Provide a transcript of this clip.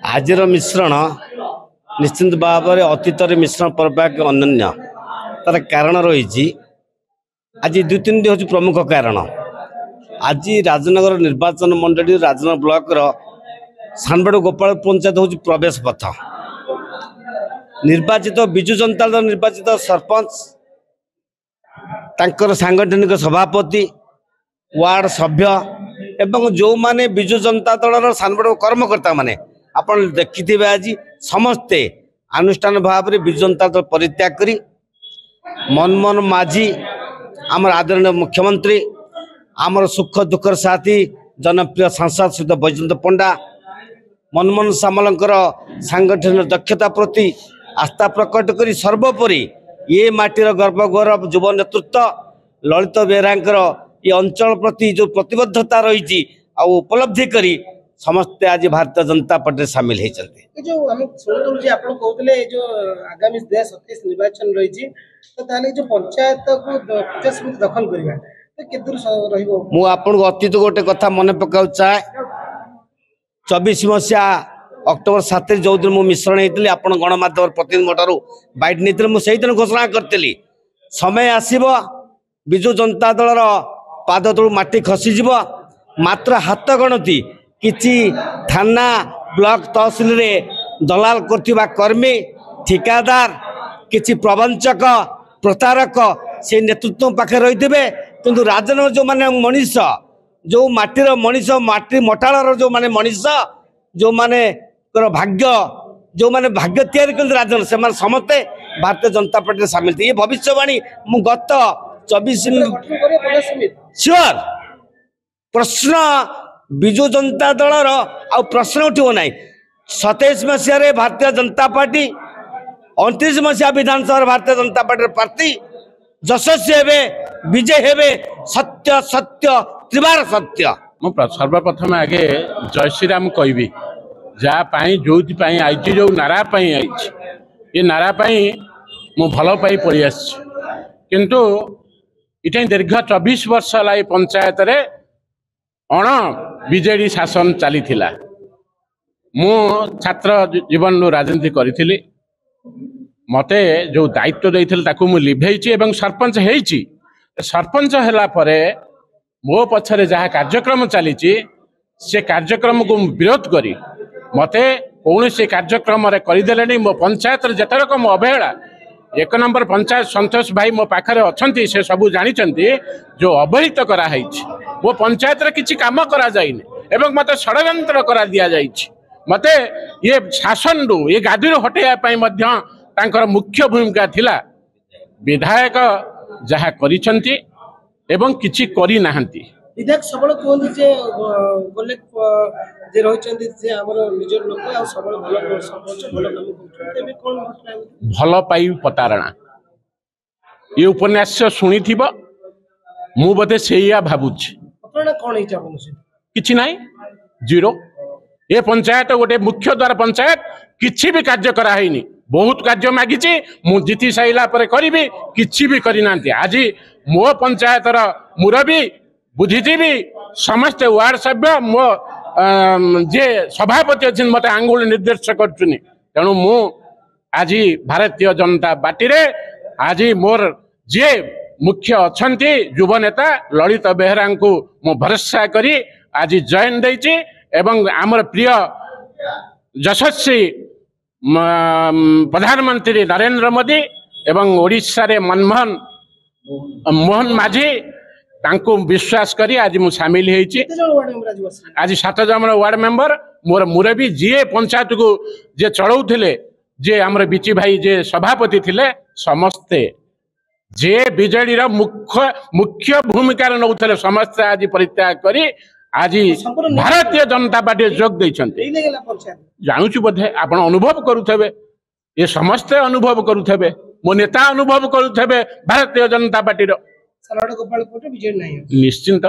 आजर मिश्रण निश्चिंत भाव में अतीत मिश्रण प्रभाग अनन्य तार कारण रही आज दुई तीन हूँ प्रमुख कारण। आज राजनगर निर्वाचन मंडली राजनगर ब्लॉक सानबड़ गोपाल पंचायत हूँ प्रवेश पथ। निर्वाचित विजु जनता दल निर्वाचित सरपंच तांकर सांगठनिक सभापति वार्ड सभ्य एवं जो माने विजु जनता दल सानबड़ कर्मकर्ता माने आपण देखिथिबे आज समस्ते अनुष्ठान भाव में विजु जनता दल परित्याग करी मनमोहन माझी आमर आदरणीय मुख्यमंत्री आमर सुख दुखर साथी जनप्रिय सांसद श्री बैजयंत पंडा मनमोहन सामलंकर सांगठनिक दक्षता प्रति आस्था प्रकट करी सर्वोपरि ये माटीर गर्व गौरव युव नेतृत्व ललित बेहरांकर ये अंचल प्रति जो प्रतिबद्धता रही उपलब्धि करी समस्ते आज भारतीय जनता पार्टी सामिल होती। जो हम शुणुलु आप जो आगामी 2027 निर्वाचन रही जो पंचायत को 50 मिनट दखल करवा तो केदूर रहिबो मु आपन अतीत गोटे कथा मन पकाउ चाहे 24 मसिया अक्टोबर 7 जो दिन मु मिश्रण होती आप गणमाध्यम प्रतिनिधि ठारू बैठ नहीं मुझे दिन घोषणा करी समय आसब विजु जनता दल पाद तलू माटी खसीज मात्र हाथ गणती किछि थाना ब्लॉक तहसिल रे दलाल करथिबा कर्मी ठिकादार किछि प्रबंचक प्रतारक से नेतृत्व पाखे रही किंतु राजनगर जो माने मनीष जो माटीर मनीष माटी मटाळर जो माने मनीष जो माने भाग्य जो माने भाग्य तैयारी कर राजनगर से समस्ते भारतीय जनता पार्टी सामिल थे। ये भविष्यवाणी मु गत 24 श्योर प्रश्न विजु जनता दलर आ प्रश्न उठो ना 27 मसीह भारतीय जनता पार्टी 29 मसीहा विधानसभा भारतीय जनता पार्टी प्रार्थी यशस्वी हेबे विजय हेबे सत्य सत्य त्रिवार सत्य। सर्वप्रथम आगे जय श्री राम कहबी जहाँ जो आई जो नारा आई ये नारा मु भल पाई पड़ी आसु इटे दीर्घ 24 वर्ष है पंचायत रे अण बीजेडी शासन चली मु छात्र जीवन राजनीति करी मते जो दायित्व देते मु लिभेची एवं सरपंच होईची सरपंच हैला परे मो पछरे जहाँ कार्यक्रम चली से कार्यक्रम को विरोध करी मते कौन से कार्यक्रम करदे मो पंचायत जिते रकम अवहेला 1 नंबर पंचायत संतोष भाई मो पाखरे अच्छी से सबू जानी जो अवहित कराई मो पंचायत रे किछि काम करा जाइनि एवं मते षड्यंत्र करा दिया जाइछि मते ये शासन रु ये गादी रो हटेया पई मध्य तांकर मुख्य भूमिका थिला विधायक जहा करिसंती एवं किछि करि नाहंती विधायक सबल कोन जे गोले जे रहिसंती जे हमर निजर लोक आ सबल भलो सरपंच भलो काम करथि एबे कोन भलो पाई पतारणा ये उपन्यास सुनी थिबो मु बते सेया भाबुछि किछि नाही जीरो ये पंचायत गोटे मुख्य द्वार पंचायत किछि भी कार्य करा हैनी बहुत कार्य मागिछि मु जीती साइला परे करिबी किछि भी करि नांती आज मो पंचायत रा मुरबी बुद्धिजीवी समस्त वार्ड सभ्य मो जे सभापति अछि मते आंगुल निर्देश करछुनी तेणु मु आज भारतीय जनता पार्टी रे आज मोर जे मुख्य अच्छी युव नेता ललित बेहरा को मु भरोसा करी आज जॉइन देइछि एवं आमर प्रिय यशस्वी प्रधानमंत्री नरेंद्र मोदी एवं ओडिशा रे मनमोहन माझी तांको विश्वास करी आज मु शामिल होइछि। आज 7 जन वार्ड मेंबर मोर मुरबी जे पंचायत को जे चलाउथिले जे आमर बिची भाई जे सभापति थिले समस्ते जे बीजेडी मुख्य भूमिका नौले समस्त आज परित्याग करी आज भारतीय जनता पार्टी जोग देइछन्ते जानूछु बोधे आपण अनुभव करुथबे ये समस्त अनुभव करुथबे मो नेता अनुभव करुथबे भारतीय जनता पार्टी रो सानबड़ गोपाल विजय नहीं निश्चिंत।